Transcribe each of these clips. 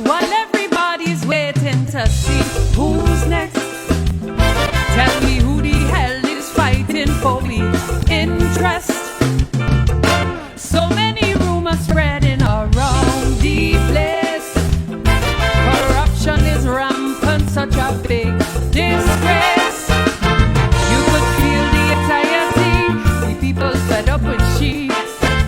while everybody's waiting to see who's next. Tell me who the hell is fighting for we interest. So many rumors spreading around the place. Corruption is rampant, such a big disgrace. You could feel the anxiety, the people fed up with she.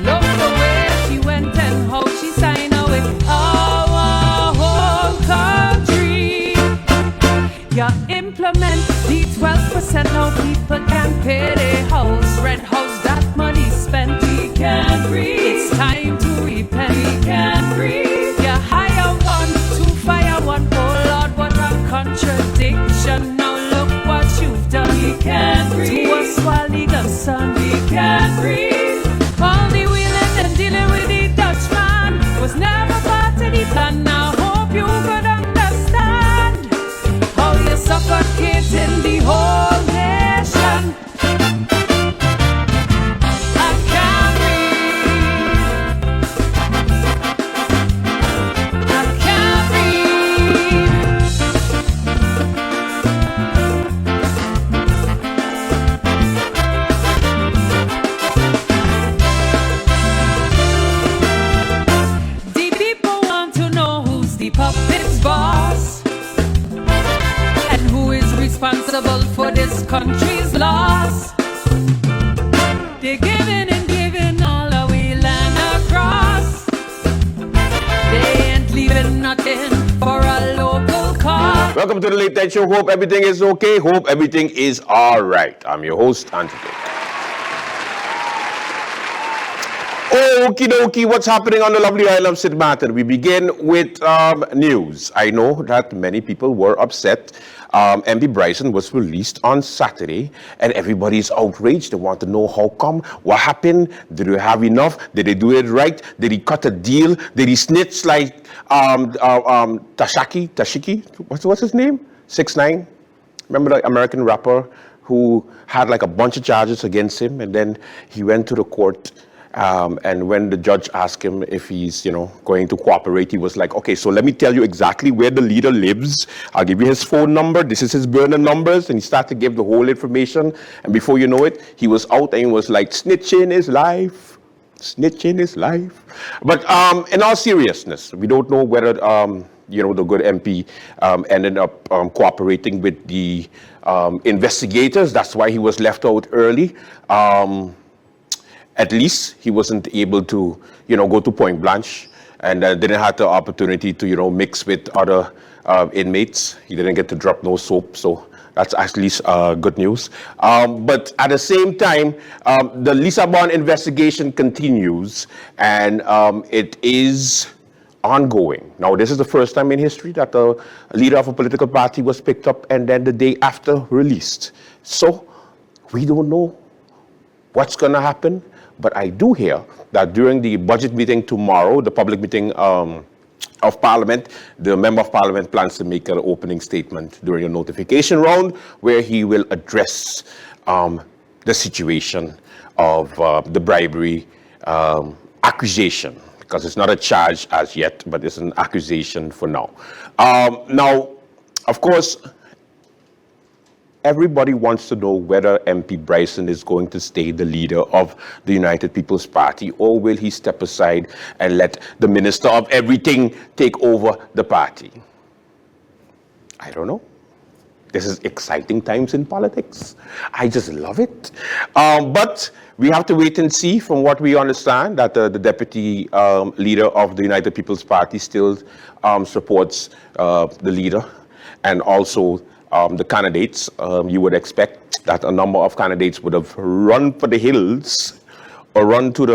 Love the way she went and how she signed away our whole country. You implement the 12%, now people can pay their house rent. House that money spent, we can't breathe. It's time to repent, we can't breathe. You hire one to fire one, oh Lord, what a contradiction. Now look what you've done, we can't breathe. To us while legal son, we can't breathe. All the wheeling and dealing with the Dutchman was never part of the plan. Now hope you could understand how you're suffocating the whole nation. I can't breathe. I can't breathe. The people want to know who's the puppet's boss and who is responsible for this country's loss. They're giving and giving all away land across. They ain't leaving nothing for a local cause. Welcome to the Late Night Show. Hope everything is okay. Hope everything is all right. I'm your host, Anthony. Okie dokie, what's happening on the lovely island of St. Martin? We begin with news. I know that many people were upset. MP Brison was released on Saturday, and everybody's outraged. They want to know how come, what happened, did we have enough, did they do it right, did he cut a deal, did he snitch like Tashiki, what's his name? 6ix9ine? Remember the American rapper who had like a bunch of charges against him, and then he went to the court. And when the judge asked him if he's, going to cooperate, he was like, okay, so let me tell you exactly where the leader lives. I'll give you his phone number. This is his burner numbers. And he started to give the whole information. And before you know it, he was out and he was like, snitching is life. Snitching is life. But in all seriousness, we don't know whether, the good MP ended up cooperating with the investigators. That's why he was left out early. At least he wasn't able to, go to Point Blanche and didn't have the opportunity to, mix with other inmates. He didn't get to drop no soap, so that's at least good news. But at the same time, the Lisabon investigation continues, and it is ongoing. Now, this is the first time in history that a leader of a political party was picked up and then the day after released. So we don't know what's going to happen. But I do hear that during the budget meeting tomorrow, the public meeting of Parliament, the Member of Parliament plans to make an opening statement during a notification round where he will address the situation of the bribery accusation, because it's not a charge as yet, but it's an accusation for now. Now, of course, everybody wants to know whether MP Brison is going to stay the leader of the United People's Party, or will he step aside and let the Minister of Everything take over the party? I don't know. This is exciting times in politics. I just love it. But we have to wait and see. From what we understand, that the deputy leader of the United People's Party still supports the leader, and also the candidates. You would expect that a number of candidates would have run for the hills or run to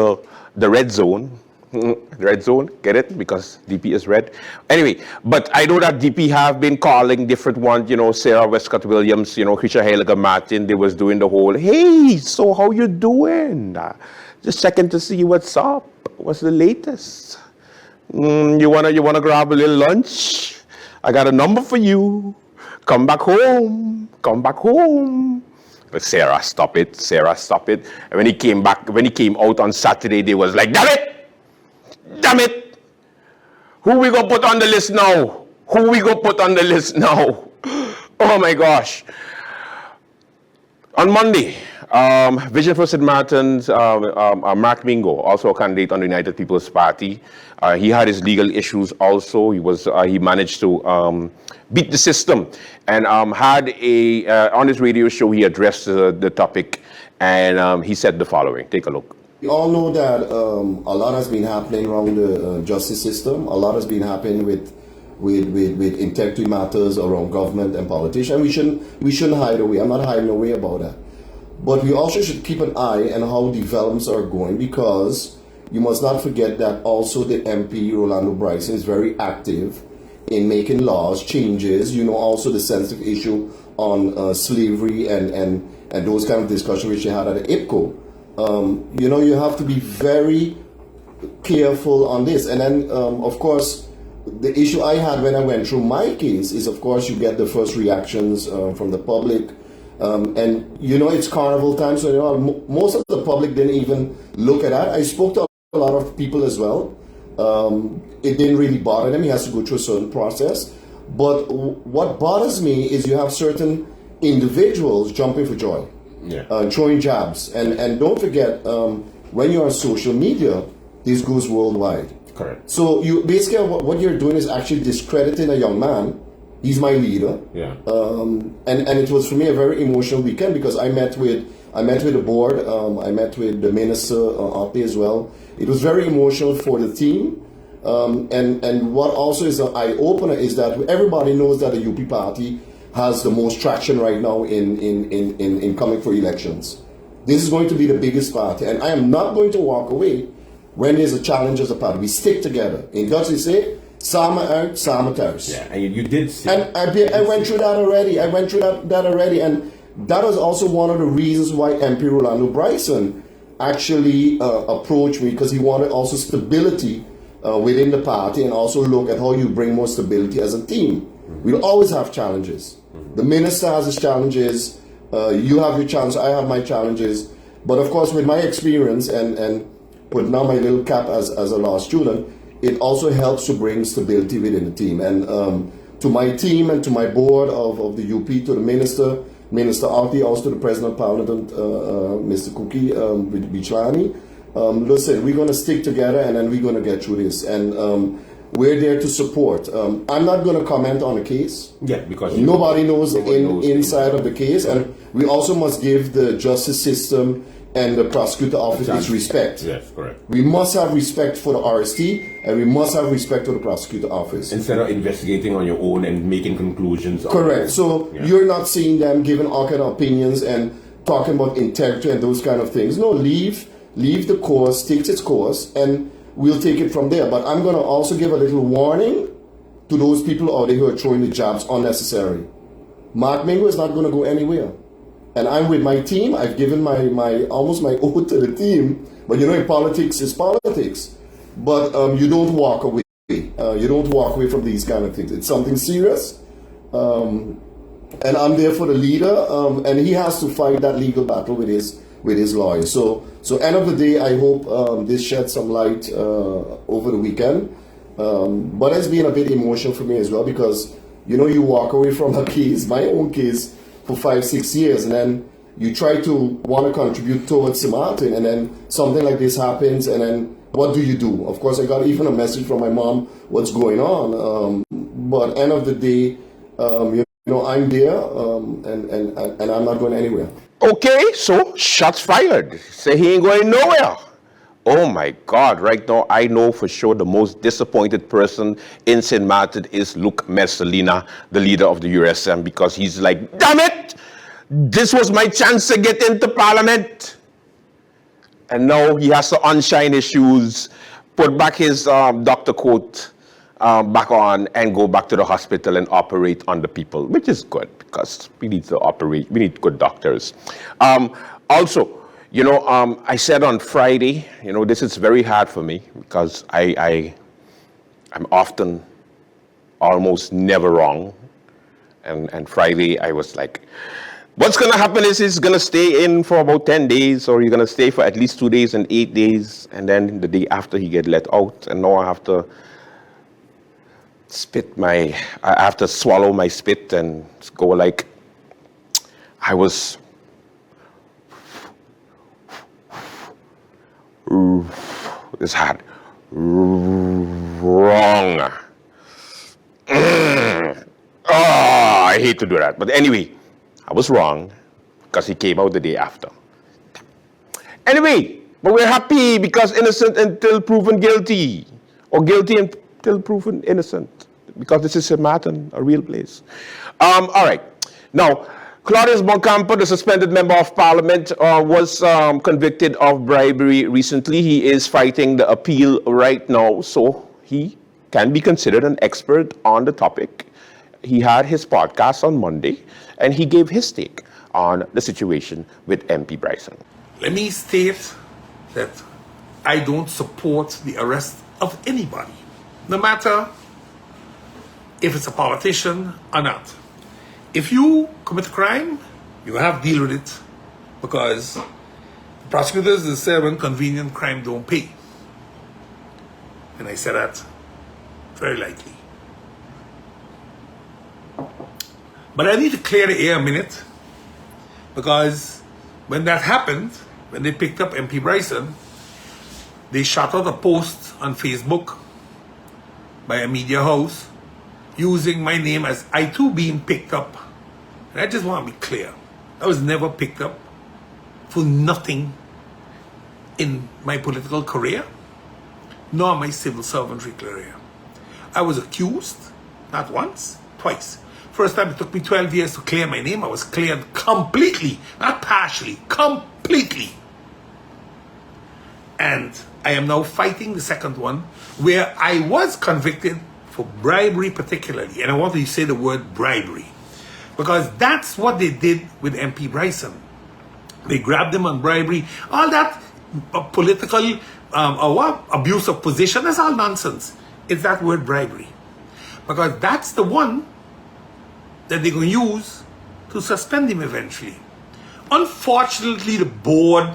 the red zone. Red zone, get it? Because DP is red. Anyway, but I know that DP have been calling different ones, Sarah Westcott Williams, Krisha Heiliger Martin. They was doing the whole, hey, so how you doing? Just checking to see what's up. What's the latest? You wanna grab a little lunch? I got a number for you. Come back home. Come back home. But Sarah, stop it. Sarah, stop it. And when he came out on Saturday, they was like, damn it! Damn it! Who we gonna put on the list now? Who we gonna put on the list now? Oh my gosh. On Monday, Vision for St. Martin's, Mark Mingo, also a candidate on the United People's Party. He had his legal issues also. He managed to beat the system and had on his radio show, he addressed the topic and he said the following. Take a look. We all know that a lot has been happening around the justice system. A lot has been happening with integrity matters around government and politicians. We shouldn't hide away. I'm not hiding away about that. But we also should keep an eye on how developments are going, because you must not forget that also the MP Rolando Brison is very active in making laws, changes. Also the sensitive issue on slavery and those kind of discussions which you had at the IPCO. You have to be very careful on this. And then, of course, the issue I had when I went through my case is, of course, you get the first reactions from the public. And, it's carnival time, so most of the public didn't even look at that. I spoke to a lot of people as well. It didn't really bother them. He has to go through a certain process. But what bothers me is you have certain individuals jumping for joy, throwing jabs. And don't forget, when you're on social media, this goes worldwide. Correct. So you basically what you're doing is actually discrediting a young man. He's my leader. Yeah. And it was for me a very emotional weekend, because I met with the board. I met with the minister out there as well. It was very emotional for the team. And what also is an eye opener is that everybody knows that the UP party has the most traction right now in coming for elections. This is going to be the biggest party, and I am not going to walk away when there's a challenge as a party. We stick together. In Dutch they say, Sama uit, Sama thuis. Yeah, and you did see. And I went through that already. And that was also one of the reasons why MP Rolando Brison actually approached me, because he wanted also stability within the party, and also look at how you bring more stability as a team. Mm-hmm. We'll always have challenges. Mm-hmm. The minister has his challenges. You have your challenges. I have my challenges. But of course, with my experience and putting on my little cap as a law student, it also helps to bring stability within the team. And to my team and to my board of the UP, to the Minister Arti, also to the President of Parliament, Mr. Kuki Bichlani, listen, we're going to stick together, and then we're going to get through this. And we're there to support. I'm not going to comment on the case. Yeah, because nobody knows inside of the case. And we also must give the justice system and the prosecutor office its respect. Yes, correct. We must have respect for the RST, and we must have respect for the prosecutor office. Instead of investigating on your own and making conclusions. Correct. So you're not seeing them giving all kind of opinions and talking about integrity and those kind of things. No, leave the course, takes its course, and we'll take it from there. But I'm going to also give a little warning to those people out there who are throwing the jabs unnecessary. Mark Mingo is not going to go anywhere. And I'm with my team. I've given my almost my oath to the team. But in politics is politics. But you don't walk away. You don't walk away from these kind of things. It's something serious. And I'm there for the leader. And he has to fight that legal battle with his lawyers. So end of the day, I hope this sheds some light over the weekend. But it's been a bit emotional for me as well, because you walk away from a case, my own case, for 5-6 years, and then you try to want to contribute towards St. Martin, and then something like this happens, and then what do you do? Of course, I got even a message from my mom, what's going on? But end of the day, I'm there, and I'm not going anywhere. Okay, so shots fired. Say he ain't going nowhere. Oh my God, right now I know for sure the most disappointed person in St. Martin is Luc Messalina, the leader of the USM, because he's like, damn it, this was my chance to get into Parliament. And now he has to unshine his shoes, put back his doctor coat back on, and go back to the hospital and operate on the people, which is good, because we need to operate, we need good doctors. Also, I said on Friday, this is very hard for me, because I'm often almost never wrong. And Friday I was like, what's going to happen is he's going to stay in for about 10 days, or you're going to stay for at least 2 days and 8 days. And then the day after he get let out. And now I have to I have to swallow my spit and go like, I was it's hard. Wrong. Oh, I hate to do that. But anyway, I was wrong because he came out the day after. Anyway, but we're happy because innocent until proven guilty, or guilty until proven innocent, because this is a Martin, a real place. All right. Now, Claudius Buncamper, the suspended member of parliament, was convicted of bribery recently. He is fighting the appeal right now, so he can be considered an expert on the topic. He had his podcast on Monday, and he gave his take on the situation with MP Brison. Let me state that I don't support the arrest of anybody, no matter if it's a politician or not. If you commit a crime, you have to deal with it, because the prosecutors say when convenient, crime don't pay. And I say that very lightly. But I need to clear the air a minute, because when that happened, when they picked up MP Brison, they shot out a post on Facebook by a media house using my name as I too being picked up. And I just want to be clear. I was never picked up for nothing in my political career, nor my civil servantry career. I was accused, not once, twice. First time it took me 12 years to clear my name. I was cleared completely, not partially, completely. And I am now fighting the second one, where I was convicted for bribery particularly. And I want to say the word bribery, because that's what they did with MP Brison. They grabbed him on bribery. All that political abuse of position, that's all nonsense. It's that word bribery. Because that's the one that they're going to use to suspend him eventually. Unfortunately, the board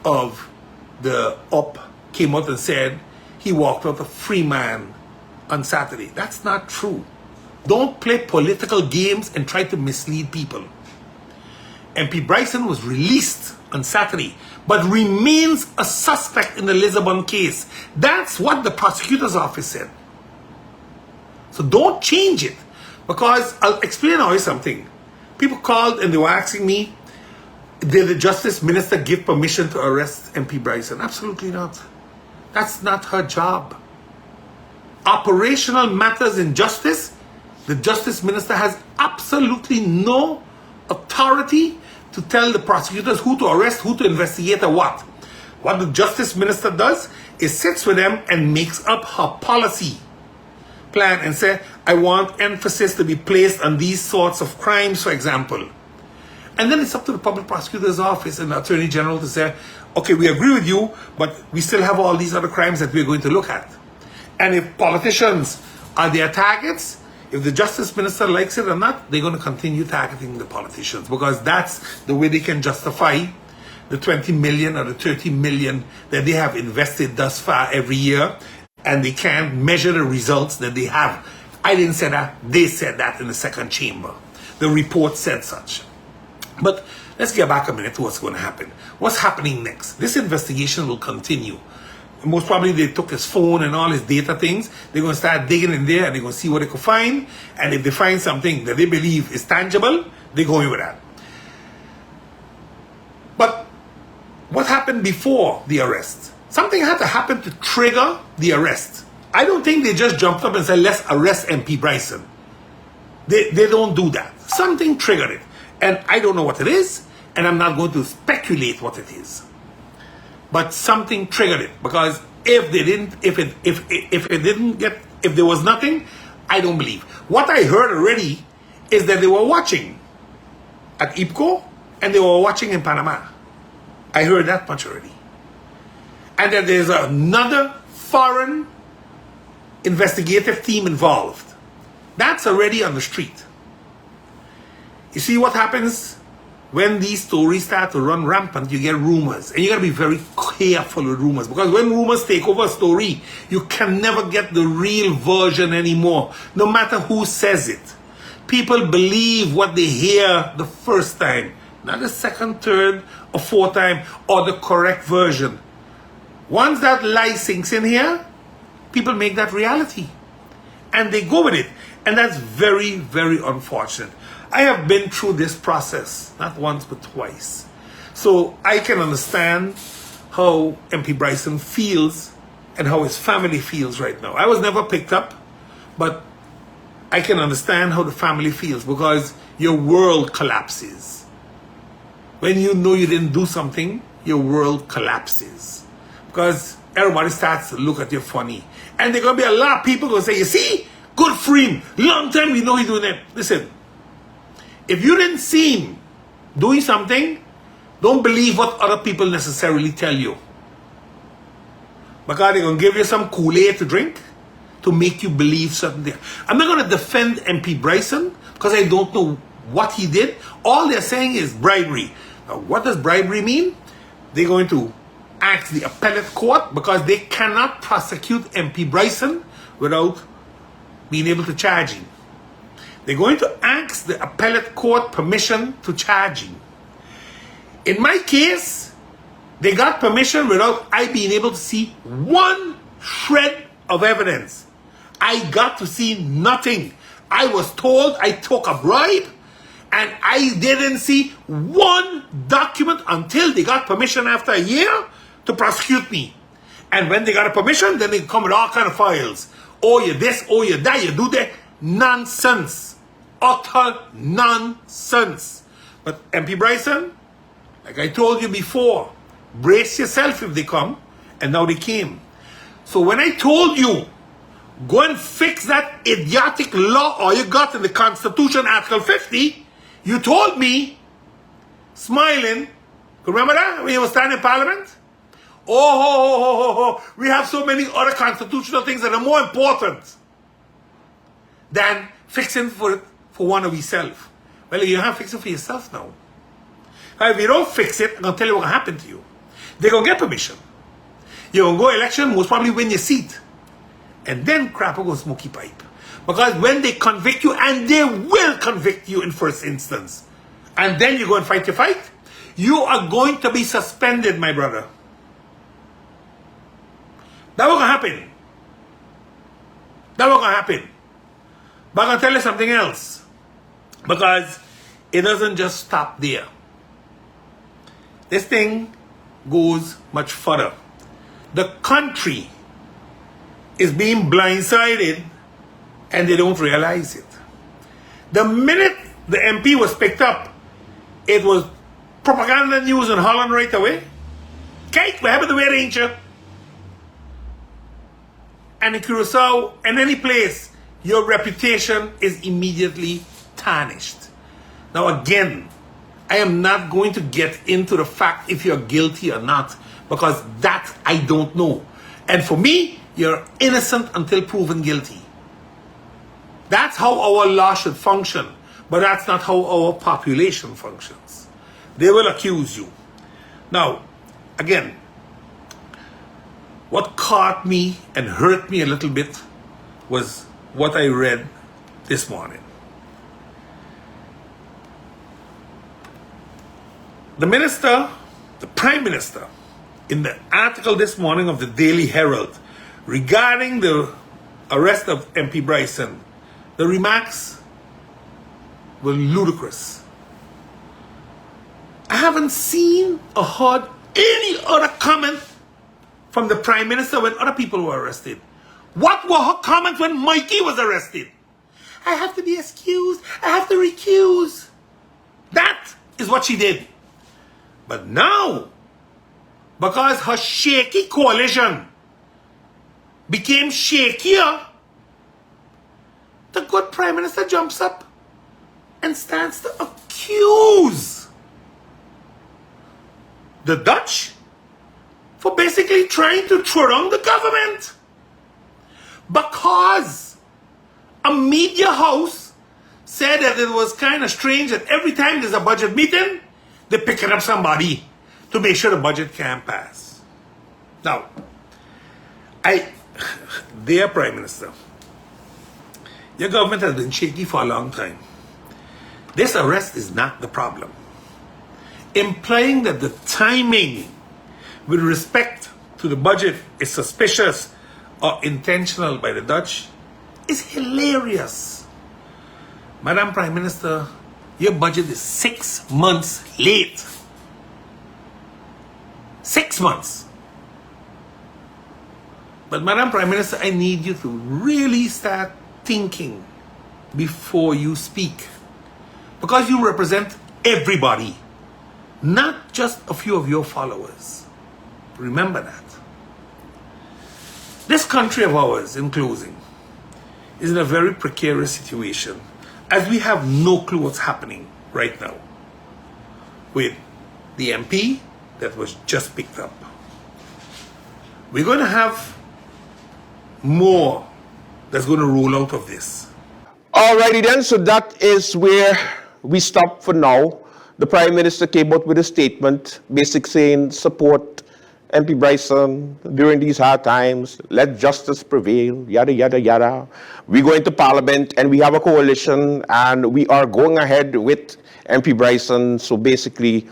of the UP came out and said he walked out a free man on Saturday. That's not true. Don't play political games and try to mislead people. MP Brison was released on Saturday, but remains a suspect in the Lisbon case. That's what the prosecutor's office said. So don't change it. Because I'll explain always something. People called and they were asking me, did the Justice Minister give permission to arrest MP Brison? Absolutely not. That's not her job. Operational matters in justice, the Justice Minister has absolutely no authority to tell the prosecutors who to arrest, who to investigate, or what. What the Justice Minister does is sits with them and makes up her policy plan and say, I want emphasis to be placed on these sorts of crimes, for example. And then it's up to the public prosecutor's office and the Attorney General to say, okay, we agree with you, but we still have all these other crimes that we're going to look at. And if politicians are their targets, if the Justice Minister likes it or not, they're going to continue targeting the politicians, because that's the way they can justify the 20 million or the 30 million that they have invested thus far every year, and they can't measure the results that they have. I didn't say that. They said that in the second chamber. The report said such. But let's get back a minute to what's going to happen. What's happening next? This investigation will continue. Most probably they took his phone and all his data things. They're going to start digging in there and they're going to see what they could find. And if they find something that they believe is tangible, they're going with that. But what happened before the arrest? Something had to happen to trigger the arrest. I don't think they just jumped up and said, let's arrest MP Brison. They don't do that. Something triggered it. And I don't know what it is, and I'm not going to speculate what it is. But something triggered it, because if there was nothing, I don't believe. What I heard already is that they were watching at IPCO and they were watching in Panama. I heard that much already. And that there's another foreign investigative team involved. That's already on the street. You see what happens when these stories start to run rampant, you get rumors. And you got to be very careful with rumors. Because when rumors take over a story, you can never get the real version anymore, no matter who says it. People believe what they hear the first time, not the second, third, or fourth time, or the correct version. Once that lie sinks in here, people make that reality. And they go with it. And that's very, very unfortunate. I have been through this process, not once but twice. So I can understand how MP Brison feels and how his family feels right now. I was never picked up, but I can understand how the family feels because your world collapses. When you know you didn't do something, your world collapses. Because everybody starts to look at you funny. And there are going to be a lot of people going to say, you see, good for him. Long time we know he's doing it. Listen, if you didn't see him doing something, don't believe what other people necessarily tell you. Because they're going to give you some Kool-Aid to drink to make you believe certain things. I'm not going to defend MP Brison because I don't know what he did. All they're saying is bribery. Now, what does bribery mean? They're going to ask the appellate court because they cannot prosecute MP Brison without being able to charge him. They're going to ask the appellate court permission to charge him. In my case, they got permission without I being able to see one shred of evidence. I got to see nothing. I was told I took a bribe and I didn't see one document until they got permission after a year to prosecute me. And when they got a permission, then they come with all kind of files. Oh, you this, oh, you that, you do that. Nonsense. Utter nonsense. But MP Brison, like I told you before, brace yourself if they come. And now they came. So when I told you, go and fix that idiotic law or you got in the Constitution, Article 50, you told me, smiling, remember that when you were standing in Parliament? We have so many other constitutional things that are more important than fixing for one of yourself. Well, you have to fix it for yourself now. If you don't fix it, I'm going to tell you what's going to happen to you. They're going to get permission. You're going to go election, most probably win your seat. And then crap will go smoky pipe. Because when they convict you, and they will convict you in first instance, and then you go and fight your fight, you are going to be suspended, my brother. That won't happen. That won't happen. But I'm going to tell you something else. Because it doesn't just stop there. This thing goes much further. The country is being blindsided and they don't realize it. The minute the MP was picked up, it was propaganda news in Holland right away. Kate, what happened to the Ranger? And in Curacao and any place, your reputation is immediately tarnished. Now again, I am not going to get into the fact if you're guilty or not, because that I don't know. And for me, you're innocent until proven guilty. That's how our law should function, but that's not how our population functions. They will accuse you. Now, again, what caught me and hurt me a little bit was what I read this morning. The minister, the Prime Minister, in the article this morning of the Daily Herald regarding the arrest of MP Brison, the remarks were ludicrous. I haven't seen or heard any other comment from the Prime Minister when other people were arrested. What were her comments when Mikey was arrested? I have to be excused. I have to recuse. That is what she did. But now, because her shaky coalition became shakier, the good Prime Minister jumps up and stands to accuse the Dutch for basically trying to throw down the government. Because a media house said that it was kind of strange that every time there's a budget meeting, they're picking up somebody to make sure the budget can pass. Now, dear Prime Minister, your government has been shaky for a long time. This arrest is not the problem. Implying that the timing with respect to the budget is suspicious or intentional by the Dutch is hilarious. Madam Prime Minister, your budget is 6 months late. 6 months. But Madam Prime Minister, I need you to really start thinking before you speak. Because you represent everybody, not just a few of your followers. Remember that. This country of ours, in closing, is in a very precarious situation as we have no clue what's happening right now with the MP that was just picked up. We're going to have more that's going to roll out of this. Alrighty then, so that is where we stop for now. The Prime Minister came out with a statement, basically saying support MP Brison during these hard times, let justice prevail, yada, yada, yada. We go into Parliament and we have a coalition and we are going ahead with MP Brison. So basically,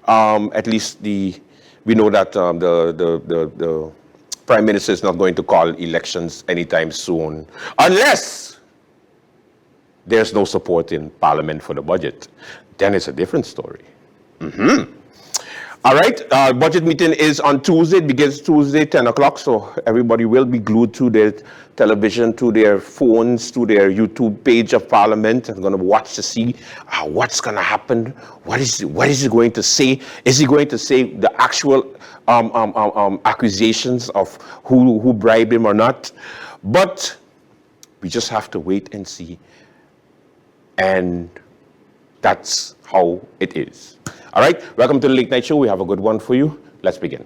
at least we know that the Prime Minister is not going to call elections anytime soon, unless there's no support in Parliament for the budget. Then it's a different story. All right, budget meeting is on Tuesday. It begins Tuesday, 10 o'clock. So everybody will be glued to their television, to their phones, to their YouTube page of Parliament, and going to watch to see what's going to happen. What is he going to say? Is he going to say the actual accusations of who bribed him or not? But we just have to wait and see. And that's how it is. All right, welcome to the Late Night Show. We have a good one for you. Let's begin.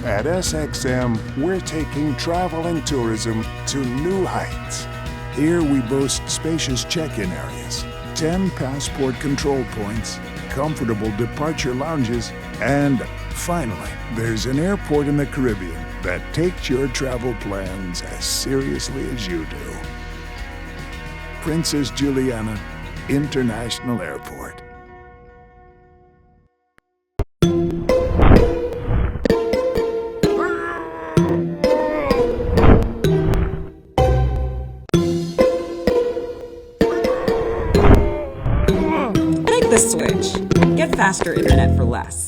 At SXM, we're taking travel and tourism to new heights. Here we boast spacious check-in areas, 10 passport control points, comfortable departure lounges, and finally, there's an airport in the Caribbean that takes your travel plans as seriously as you do. Princess Juliana International Airport. The switch. Get faster internet for less.